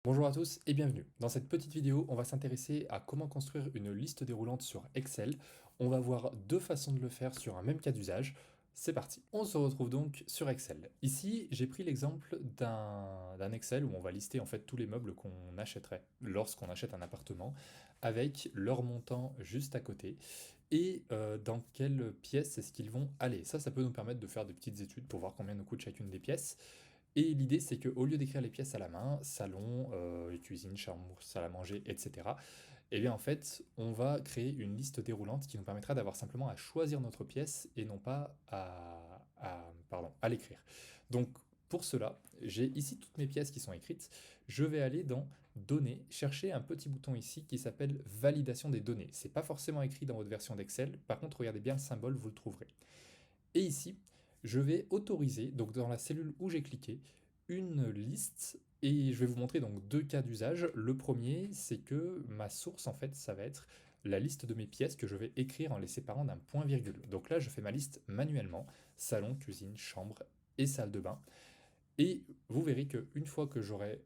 Bonjour à tous et bienvenue. Dans cette petite vidéo, on va s'intéresser à comment construire une liste déroulante sur Excel. On va voir deux façons de le faire sur un même cas d'usage. C'est parti. On se retrouve donc sur Excel. Ici, j'ai pris l'exemple d'un Excel où on va lister en fait tous les meubles qu'on achèterait lorsqu'on achète un appartement avec leur montant juste à côté et dans quelle pièce est-ce qu'ils vont aller. Ça peut nous permettre de faire des petites études pour voir combien nous coûte chacune des pièces. Et l'idée, c'est qu'au lieu d'écrire les pièces à la main, salon, cuisine, chambre, salle à manger, etc., eh bien en fait, on va créer une liste déroulante qui nous permettra d'avoir simplement à choisir notre pièce et non pas à l'écrire. Donc pour cela, j'ai ici toutes mes pièces qui sont écrites. Je vais aller dans Données, chercher un petit bouton ici qui s'appelle Validation des données. C'est pas forcément écrit dans votre version d'Excel, par contre regardez bien le symbole, vous le trouverez. Et ici, je vais autoriser, donc dans la cellule où j'ai cliqué, une liste et je vais vous montrer donc deux cas d'usage. Le premier, c'est que ma source, en fait, ça va être la liste de mes pièces que je vais écrire en les séparant d'un point-virgule. Donc là, je fais ma liste manuellement, salon, cuisine, chambre et salle de bain. Et vous verrez qu'une fois que j'aurai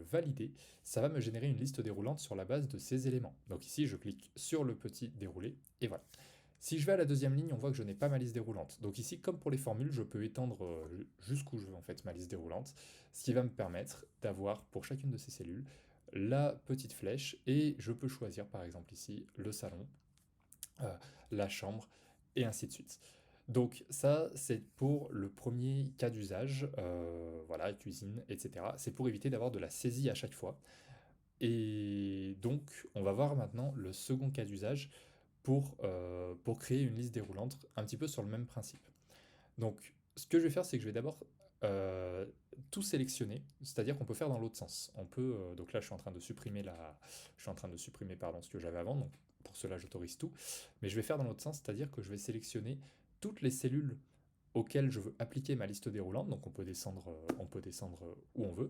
validé, ça va me générer une liste déroulante sur la base de ces éléments. Donc ici, je clique sur le petit déroulé et voilà. Si je vais à la deuxième ligne, on voit que je n'ai pas ma liste déroulante. Donc ici, comme pour les formules, je peux étendre jusqu'où je veux en fait ma liste déroulante, ce qui va me permettre d'avoir pour chacune de ces cellules la petite flèche et je peux choisir par exemple ici le salon, euh, la chambre et ainsi de suite. Donc ça, c'est pour le premier cas d'usage, voilà, cuisine, etc. C'est pour éviter d'avoir de la saisie à chaque fois. Et donc, on va voir maintenant le second cas d'usage pour créer une liste déroulante un petit peu sur le même principe. Donc, ce que je vais faire, c'est que je vais d'abord euh, tout sélectionner, c'est-à-dire qu'on peut faire dans l'autre sens. On peut, donc là, je suis en train de supprimer je suis en train de supprimer pardon, ce que j'avais avant, donc pour cela, j'autorise tout. Mais je vais faire dans l'autre sens, c'est-à-dire que je vais sélectionner toutes les cellules auxquelles je veux appliquer ma liste déroulante, donc on peut descendre où on veut,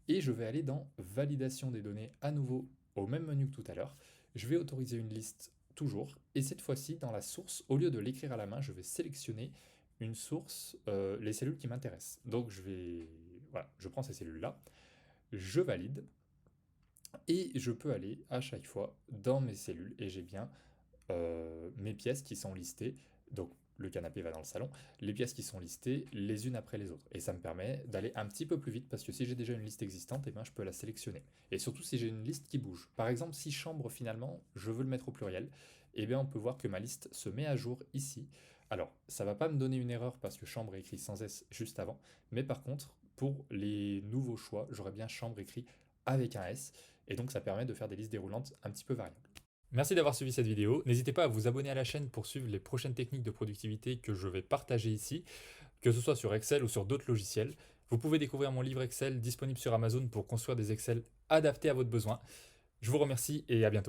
et je vais aller dans Validation des données à nouveau au même menu que tout à l'heure. Je vais autoriser une liste toujours, et cette fois-ci, dans la source, au lieu de l'écrire à la main, je vais sélectionner une source, les cellules qui m'intéressent. Donc voilà, je prends ces cellules-là, je valide, et je peux aller à chaque fois dans mes cellules, et j'ai bien mes pièces qui sont listées, donc le canapé va dans le salon, les pièces qui sont listées les unes après les autres. Et ça me permet d'aller un petit peu plus vite parce que si j'ai déjà une liste existante, eh ben, je peux la sélectionner. Et surtout si j'ai une liste qui bouge. Par exemple, si chambre finalement, je veux le mettre au pluriel, eh bien on peut voir que ma liste se met à jour ici. Alors, ça va pas me donner une erreur parce que chambre est écrit sans S juste avant, mais par contre, pour les nouveaux choix, j'aurais bien chambre écrit avec un S, et donc ça permet de faire des listes déroulantes un petit peu variables. Merci d'avoir suivi cette vidéo. N'hésitez pas à vous abonner à la chaîne pour suivre les prochaines techniques de productivité que je vais partager ici, que ce soit sur Excel ou sur d'autres logiciels. Vous pouvez découvrir mon livre Excel disponible sur Amazon pour construire des Excel adaptés à votre besoin. Je vous remercie et à bientôt.